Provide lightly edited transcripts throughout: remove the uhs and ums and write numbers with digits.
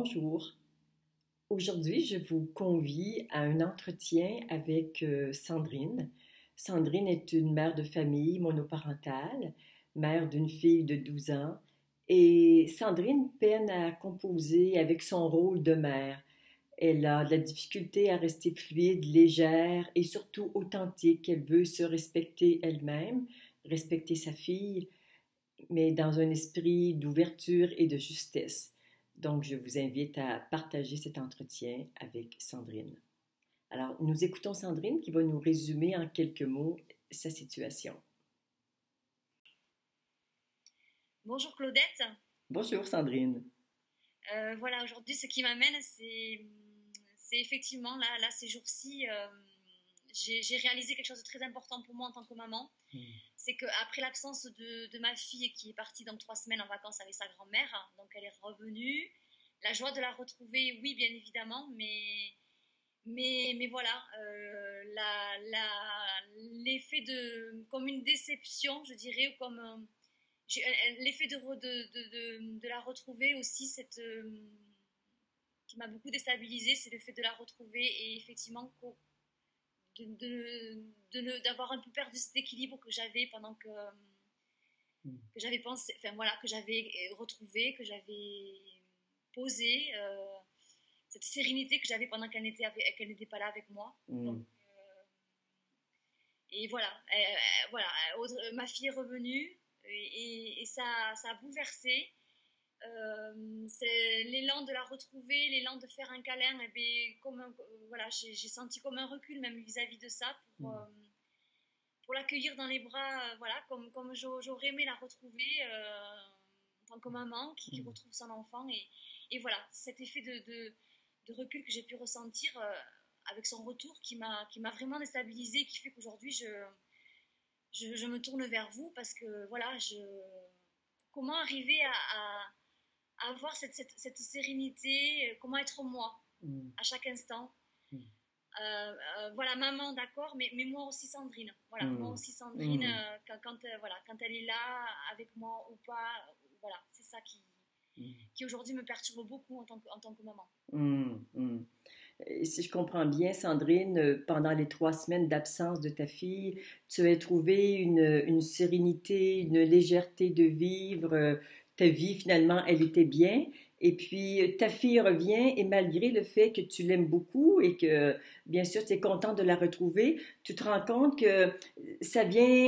Bonjour. Aujourd'hui, je vous convie à un entretien avec Sandrine. Sandrine est une mère de famille monoparentale, mère d'une fille de 12 ans, et Sandrine peine à composer avec son rôle de mère. Elle a de la difficulté à rester fluide, légère et surtout authentique. Elle veut se respecter elle-même, respecter sa fille, mais dans un esprit d'ouverture et de justesse. Donc, je vous invite à partager cet entretien avec Sandrine. Alors, nous écoutons Sandrine qui va nous résumer en quelques mots sa situation. Bonjour Claudette. Bonjour Sandrine. Voilà, aujourd'hui, ce qui m'amène, c'est effectivement, là ces jours-ci, j'ai réalisé quelque chose de très important pour moi en tant que maman. C'est qu'après l'absence de ma fille qui est partie donc 3 semaines en vacances avec sa grand-mère, donc elle est revenue. La joie de la retrouver, oui, bien évidemment, mais voilà, l'effet comme une déception, je dirais, ou comme l'effet de la retrouver aussi, qui m'a beaucoup déstabilisée, c'est le fait de la retrouver et effectivement d'avoir un peu perdu cet équilibre que j'avais pendant que j'avais pensé, enfin voilà, que j'avais retrouvé, que j'avais posé, cette sérénité que j'avais pendant qu'elle n'était pas là avec moi. Donc, et voilà, ma fille est revenue et ça a bouleversé. C'est l'élan de la retrouver, l'élan de faire un câlin, et bien, voilà, j'ai senti comme un recul même vis-à-vis de ça pour l'accueillir dans les bras, voilà, comme j'aurais aimé la retrouver en tant que maman qui retrouve son enfant. Et voilà, cet effet de recul que j'ai pu ressentir avec son retour qui m'a vraiment déstabilisée, qui fait qu'aujourd'hui je me tourne vers vous parce que voilà, comment arriver à avoir cette sérénité, comment être moi à chaque instant. Voilà, maman, d'accord, mais moi aussi Sandrine. Voilà, moi aussi Sandrine, voilà, quand elle est là avec moi ou pas, voilà, c'est ça qui aujourd'hui me perturbe beaucoup en tant que maman. Et si je comprends bien, Sandrine, pendant les 3 semaines d'absence de ta fille, tu as trouvé une sérénité, une légèreté de vivre. Ta vie, finalement, elle était bien. Et puis, ta fille revient et malgré le fait que tu l'aimes beaucoup et que, bien sûr, tu es content de la retrouver, tu te rends compte que ça vient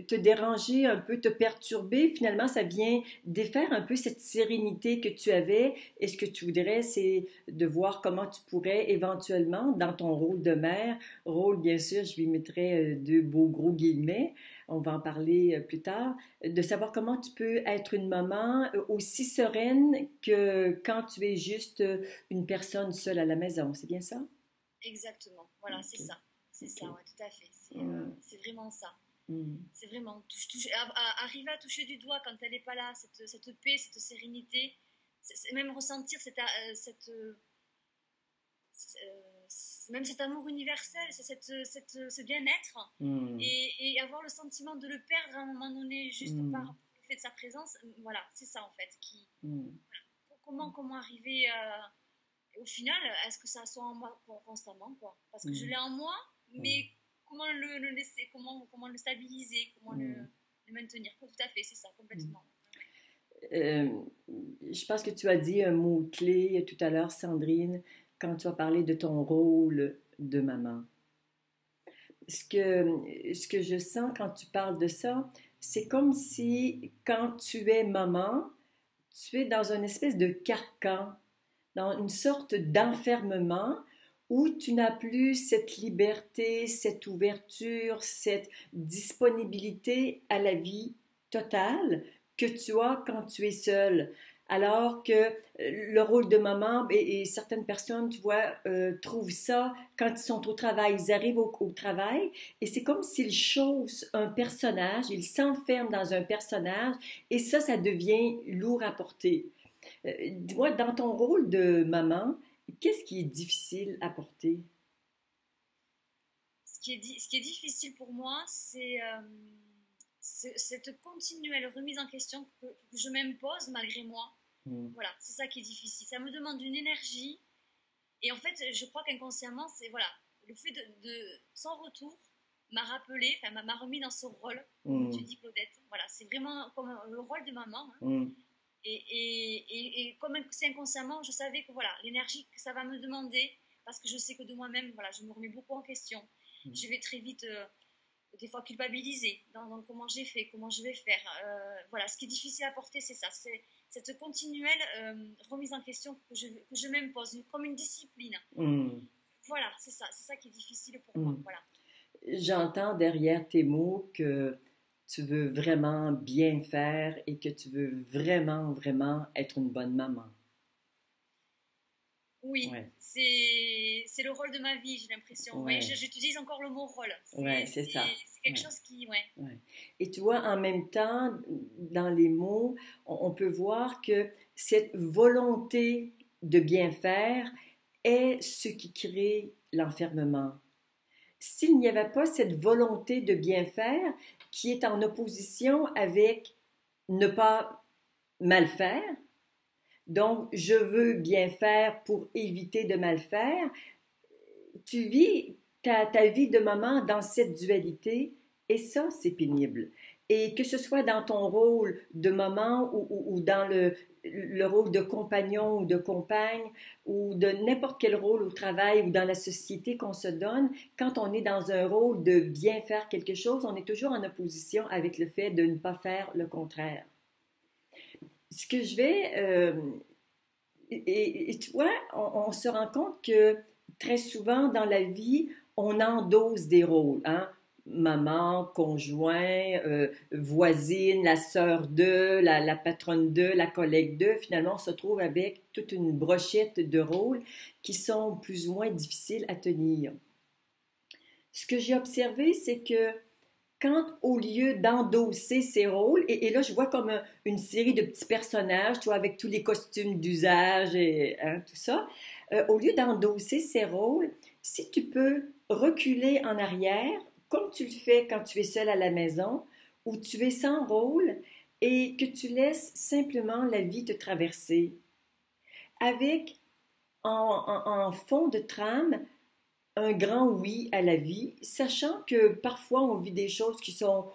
te déranger un peu, te perturber. Finalement, ça vient défaire un peu cette sérénité que tu avais. Et ce que tu voudrais, c'est de voir comment tu pourrais éventuellement, dans ton rôle de mère, rôle, bien sûr, je lui mettrais deux beaux gros guillemets, on va en parler plus tard, de savoir comment tu peux être une maman aussi sereine que quand tu es juste une personne seule à la maison. C'est bien ça? Exactement, voilà, Ok. c'est ça. C'est Ok. ça, ouais, tout à fait. Mm. C'est vraiment ça. Mm. C'est vraiment arriver à toucher du doigt quand elle n'est pas là, cette paix, cette sérénité, c'est même ressentir même cet amour universel, ce bien-être, Mm. et avoir le sentiment de le perdre à un moment donné juste par Mm. le fait de sa présence. Voilà, c'est ça en fait. Mm. Comment arriver au final, est-ce que ça soit en moi constamment, quoi? Parce que je Mm. l'ai en moi, Mm. mais comment le laisser, comment le stabiliser, comment Mm. le maintenir? Tout à fait, c'est ça, Mm. complètement. Euh, je pense que tu as dit un mot-clé tout à l'heure, Sandrine, quand tu as parlé de ton rôle de maman. Ce que je sens quand tu parles de ça, c'est comme si quand tu es maman, tu es dans une espèce de carcan, dans une sorte d'enfermement où tu n'as plus cette liberté, cette ouverture, cette disponibilité à la vie totale que tu as quand tu es seule. Alors que le rôle de maman, et certaines personnes, tu vois, trouvent ça quand ils sont au travail. Ils arrivent au travail et c'est comme s'ils chaussent un personnage, ils s'enferment dans un personnage et ça devient lourd à porter. Dis-moi, dans ton rôle de maman, qu'est-ce qui est difficile à porter? Ce qui est difficile pour moi, c'est cette continuelle remise en question que je m'impose malgré moi. Voilà, c'est ça qui est difficile. Ça me demande une énergie. Et en fait, je crois qu'inconsciemment, c'est voilà, le fait son retour m'a rappelé, enfin m'a remis dans ce rôle, comme tu dis Claudette. Voilà, c'est vraiment comme le rôle de maman. Hein. Et comme c'est inconsciemment, je savais que voilà, l'énergie que ça va me demander, parce que je sais que de moi-même, voilà, je me remets beaucoup en question. Je vais très vite, des fois, culpabiliser dans comment j'ai fait, comment je vais faire. Voilà, ce qui est difficile à porter, c'est ça. C'est cette continuelle remise en question que je m'impose, comme une discipline. Voilà, c'est ça qui est difficile pour moi. Voilà. J'entends derrière tes mots que tu veux vraiment bien faire et que tu veux vraiment, vraiment être une bonne maman. Oui, ouais. C'est le rôle de ma vie, j'ai l'impression. Ouais. Oui, j'utilise encore le mot rôle. C'est ça. C'est quelque chose qui... Ouais. Et tu vois, en même temps, dans les mots, on peut voir que cette volonté de bien faire est ce qui crée l'enfermement. S'il n'y avait pas cette volonté de bien faire qui est en opposition avec ne pas mal faire, donc je veux bien faire pour éviter de mal faire, tu vis ta vie de maman dans cette dualité et ça, c'est pénible. Et que ce soit dans ton rôle de maman ou dans le rôle de compagnon ou de compagne ou de n'importe quel rôle au travail ou dans la société qu'on se donne, quand on est dans un rôle de bien faire quelque chose, on est toujours en opposition avec le fait de ne pas faire le contraire. Ce que je vais... et tu vois, on se rend compte que très souvent dans la vie, on endosse des rôles, hein? Maman, conjoint, voisine, la sœur de, la patronne de, la collègue de. Finalement, on se trouve avec toute une brochette de rôles qui sont plus ou moins difficiles à tenir. Ce que j'ai observé, c'est que quand, au lieu d'endosser ces rôles, et là, je vois comme une série de petits personnages, tu vois, avec tous les costumes d'usage et hein, tout ça, au lieu d'endosser ces rôles, si tu peux reculer en arrière, comme tu le fais quand tu es seul à la maison, où tu es sans rôle et que tu laisses simplement la vie te traverser, avec en fond de trame un grand oui à la vie, sachant que parfois on vit des choses qui sont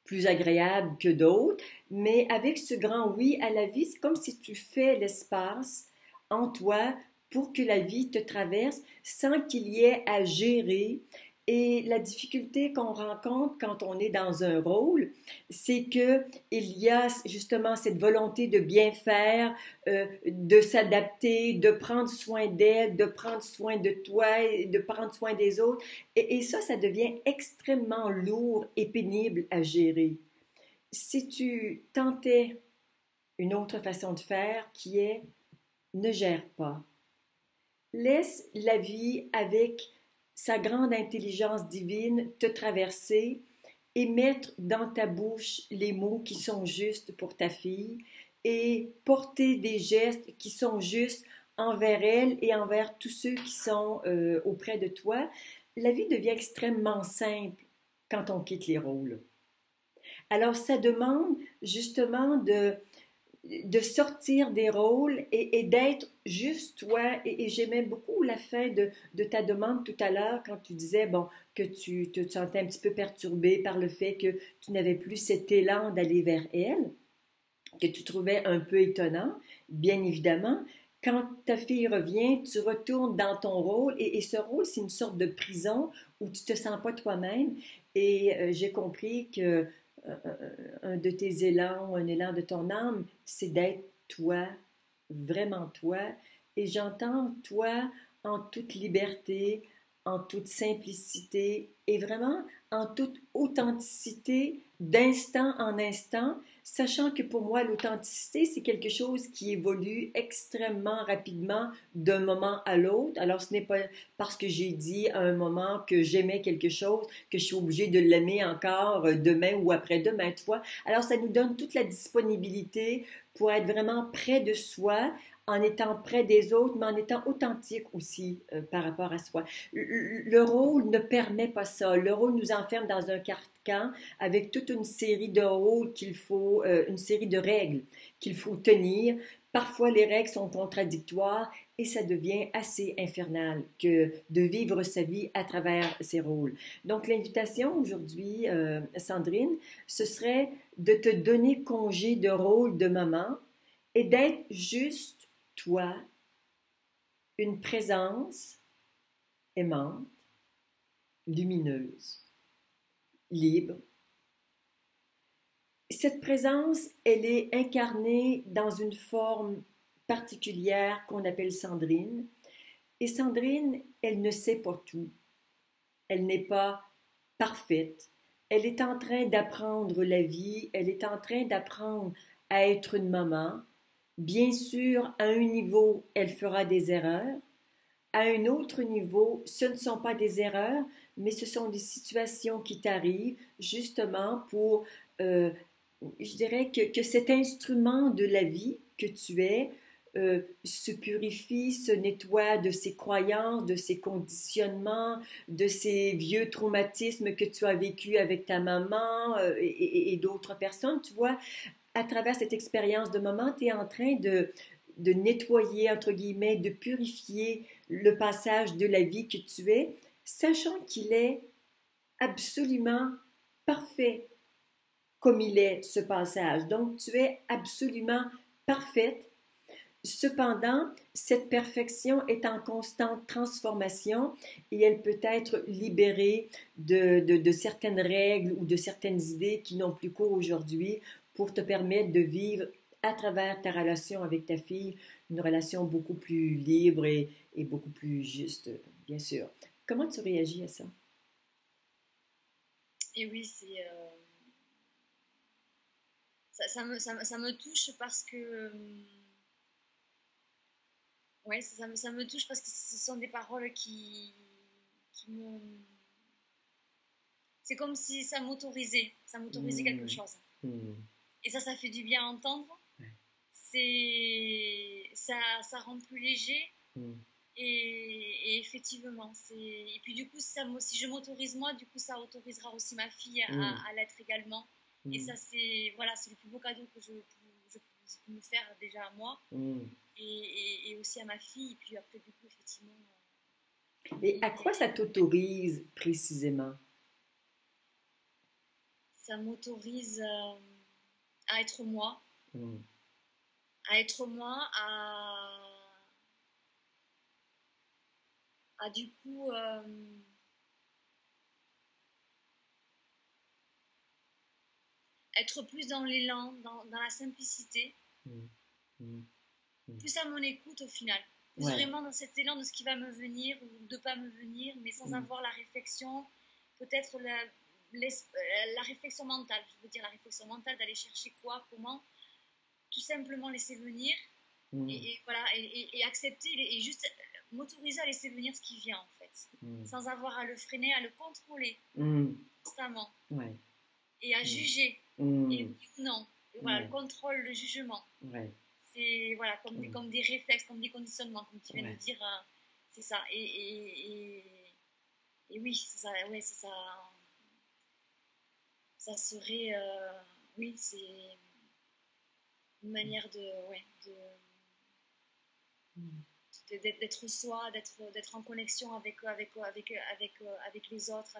plus agréables que d'autres, mais avec ce grand oui à la vie, c'est comme si tu fais l'espace en toi pour que la vie te traverse sans qu'il y ait à gérer. Et la difficulté qu'on rencontre quand on est dans un rôle, c'est qu'il y a justement cette volonté de bien faire, de s'adapter, de prendre soin d'elle, de prendre soin de toi, de prendre soin des autres. Et ça, ça devient extrêmement lourd et pénible à gérer. Si tu tentais une autre façon de faire qui est ne gère pas. Laisse la vie avec sa grande intelligence divine te traverser et mettre dans ta bouche les mots qui sont justes pour ta fille et porter des gestes qui sont justes envers elle et envers tous ceux qui sont auprès de toi. La vie devient extrêmement simple quand on quitte les rôles. Alors, ça demande justement de sortir des rôles et d'être juste toi. Et j'aimais beaucoup la fin de ta demande tout à l'heure quand tu disais bon, que tu te sentais un petit peu perturbée par le fait que tu n'avais plus cet élan d'aller vers elle, que tu trouvais un peu étonnant, bien évidemment. Quand ta fille revient, tu retournes dans ton rôle et ce rôle, c'est une sorte de prison où tu ne te sens pas toi-même. Et j'ai compris que un de tes élans, un élan de ton âme, c'est d'être toi, vraiment toi. Et j'entends toi en toute liberté, en toute simplicité et vraiment en toute authenticité d'instant en instant, sachant que pour moi, l'authenticité, c'est quelque chose qui évolue extrêmement rapidement d'un moment à l'autre. Alors, ce n'est pas parce que j'ai dit à un moment que j'aimais quelque chose que je suis obligée de l'aimer encore demain ou après-demain, tu vois. Alors, ça nous donne toute la disponibilité pour être vraiment près de soi, en étant près des autres, mais en étant authentique aussi par rapport à soi. Le rôle ne permet pas ça. Le rôle nous enferme dans un carcan avec toute une série de rôles qu'il faut, une série de règles qu'il faut tenir Parfois, les règles sont contradictoires et ça devient assez infernal que de vivre sa vie à travers ses rôles. Donc, l'invitation aujourd'hui, Sandrine, ce serait de te donner congé de rôle de maman et d'être juste toi, une présence aimante, lumineuse, libre. Cette présence, elle est incarnée dans une forme particulière qu'on appelle Sandrine. Et Sandrine, elle ne sait pas tout. Elle n'est pas parfaite. Elle est en train d'apprendre la vie. Elle est en train d'apprendre à être une maman. Bien sûr, à un niveau, elle fera des erreurs. À un autre niveau, ce ne sont pas des erreurs, mais ce sont des situations qui t'arrivent justement pour je dirais que cet instrument de la vie que tu es se purifie, se nettoie de ses croyances, de ses conditionnements, de ces vieux traumatismes que tu as vécu avec ta maman et d'autres personnes. Tu vois, à travers cette expérience de maman, tu es en train de nettoyer, entre guillemets, de purifier le passage de la vie que tu es, sachant qu'il est absolument parfait comme il est ce passage. Donc, tu es absolument parfaite. Cependant, cette perfection est en constante transformation et elle peut être libérée de certaines règles ou de certaines idées qui n'ont plus cours aujourd'hui pour te permettre de vivre à travers ta relation avec ta fille une relation beaucoup plus libre et beaucoup plus juste, bien sûr. Comment tu réagis à ça? Et oui, ça me touche parce que ouais, ça me touche parce que ce sont des paroles qui me c'est comme si ça m'autorisait quelque Mmh. chose. Mmh. Et ça fait du bien à entendre. Ouais. Ça rend plus léger. Mmh. Et effectivement, et puis du coup, si je m'autorise moi, du coup, ça autorisera aussi ma fille Mmh. à l'être également. Et Mmh. ça, c'est le plus beau cadeau que je peux me faire déjà à moi Mmh. et aussi à ma fille. Et puis après, du coup, effectivement, Et à quoi ça t'autorise précisément? ça m'autorise à être moi, Mmh. à être moi, à du coup être plus dans l'élan, dans la simplicité, Mmh. Mmh. Mmh. plus à mon écoute au final. Plus Ouais. vraiment dans cet élan de ce qui va me venir ou de ne pas me venir, mais sans Mmh. avoir la réflexion, peut-être la réflexion mentale, je veux dire la réflexion mentale d'aller chercher quoi, comment, tout simplement laisser venir Mmh. et voilà, et accepter et juste m'autoriser à laisser venir ce qui vient en fait, Mmh. sans avoir à le freiner, à le contrôler Mmh. constamment Ouais. et à Mmh. juger, et Mmh. oui ou non, et voilà, le Ouais. contrôle, le jugement. Ouais. C'est voilà, Mmh. comme des réflexes, comme des conditionnements, comme tu viens de Ouais. dire, c'est ça. Et oui, c'est ça, ouais, ça serait, oui, c'est une manière ouais, Mmh. d'être soi, d'être en connexion avec les autres,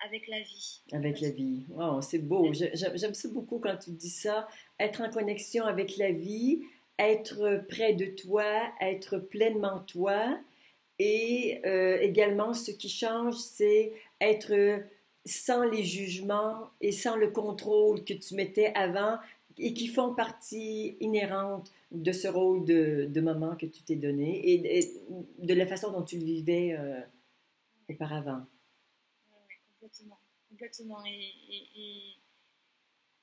avec la vie, Avec la complètement. vie. Wow, c'est beau. J'aime ça beaucoup quand tu dis ça. Être en connexion avec la vie, être près de toi, être pleinement toi. Et également, ce qui change, c'est être sans les jugements et sans le contrôle que tu mettais avant et qui font partie inhérente de ce rôle de maman que tu t'es donné et de la façon dont tu le vivais Ouais, auparavant. ouais, complètement, complètement. Et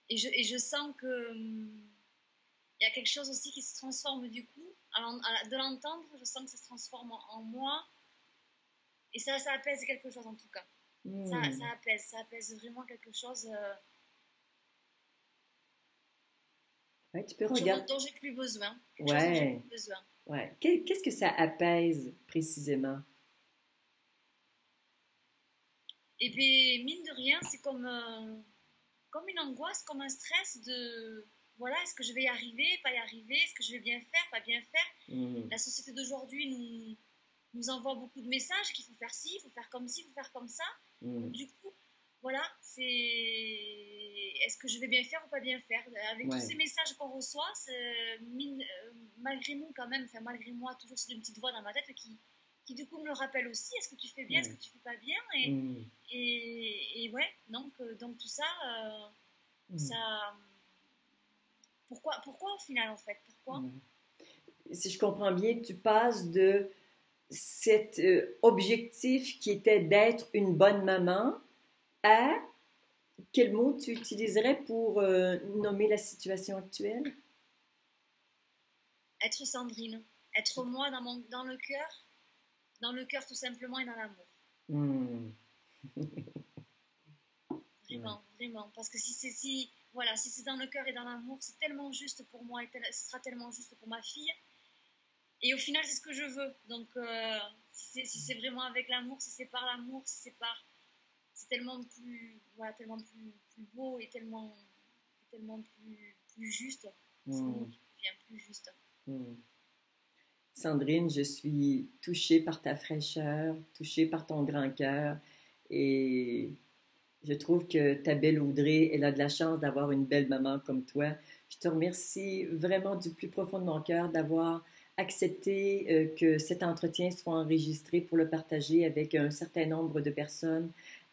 je sens que il y a quelque chose aussi qui se transforme du coup. De l'entendre, je sens que ça se transforme en moi. Et ça apaise quelque chose en tout cas. Hmm. Ça apaise vraiment quelque chose Ouais, tu peux regarder. dont j'ai plus besoin. Quelque chose dont j'ai Ouais, plus besoin. ouais. Qu'est-ce que ça apaise précisément? Et puis, mine de rien, c'est comme une angoisse, comme un stress de voilà, est-ce que je vais y arriver, pas y arriver, est-ce que je vais bien faire, pas bien faire. La société d'aujourd'hui nous envoie beaucoup de messages qu'il faut faire ci, il faut faire comme ci, il faut faire comme ça. Donc, du coup, voilà, c'est est-ce que je vais bien faire ou pas bien faire. Avec tous ces messages qu'on reçoit, malgré nous quand même, enfin malgré moi, toujours c'est une petite voix dans ma tête qui du coup me le rappelle aussi, est-ce que tu fais bien, est-ce que tu fais pas bien, et ouais, donc tout ça, ça pourquoi au final en fait, pourquoi Si je comprends bien, tu passes de cet objectif qui était d'être une bonne maman à quel mot tu utiliserais pour nommer la situation actuelle? Être Sandrine, être moi dans le cœur tout simplement et dans l'amour. Vraiment, vraiment, parce que voilà, si c'est dans le cœur et dans l'amour, c'est tellement juste pour moi et ce sera tellement juste pour ma fille. Et au final, c'est ce que je veux. Donc, si c'est vraiment avec l'amour, si c'est par l'amour, c'est tellement plus, voilà, tellement plus beau et tellement plus juste. C'est le mot qui devient plus juste. Sandrine, je suis touchée par ta fraîcheur, touchée par ton grand cœur, et je trouve que ta belle Audrey, elle a de la chance d'avoir une belle maman comme toi. Je te remercie vraiment du plus profond de mon cœur d'avoir accepté que cet entretien soit enregistré pour le partager avec un certain nombre de personnes,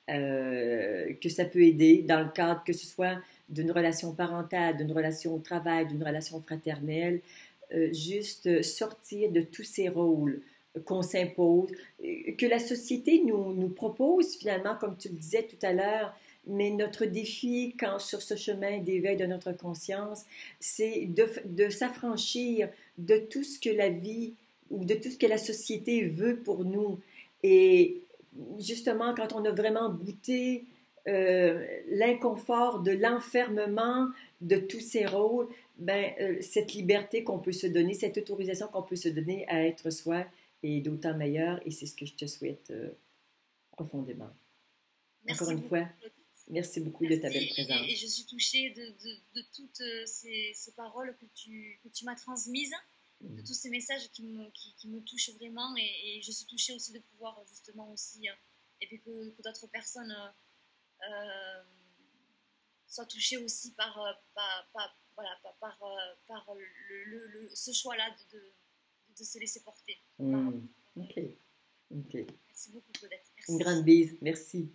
que ça peut aider dans le cadre que ce soit d'une relation parentale, d'une relation au travail, d'une relation fraternelle, juste sortir de tous ces rôles qu'on s'impose, que la société nous propose finalement, comme tu le disais tout à l'heure, mais notre défi quand sur ce chemin d'éveil de notre conscience, c'est de s'affranchir de tout ce que la vie ou de tout ce que la société veut pour nous. Et justement, quand on a vraiment goûté l'inconfort de l'enfermement de tous ces rôles, ben, cette liberté qu'on peut se donner, cette autorisation qu'on peut se donner à être soi est d'autant meilleure, et c'est ce que je te souhaite profondément. Merci encore une beaucoup. fois, merci beaucoup de ta belle présence. Et je suis touchée de toutes ces paroles que tu m'as transmises, de tous ces messages qui me touchent vraiment, et je suis touchée aussi de pouvoir justement aussi, et puis que d'autres personnes soient touchées aussi voilà, par ce choix-là de se laisser porter. Ok. Merci beaucoup, Claudette. Merci. Une grande bise. Merci.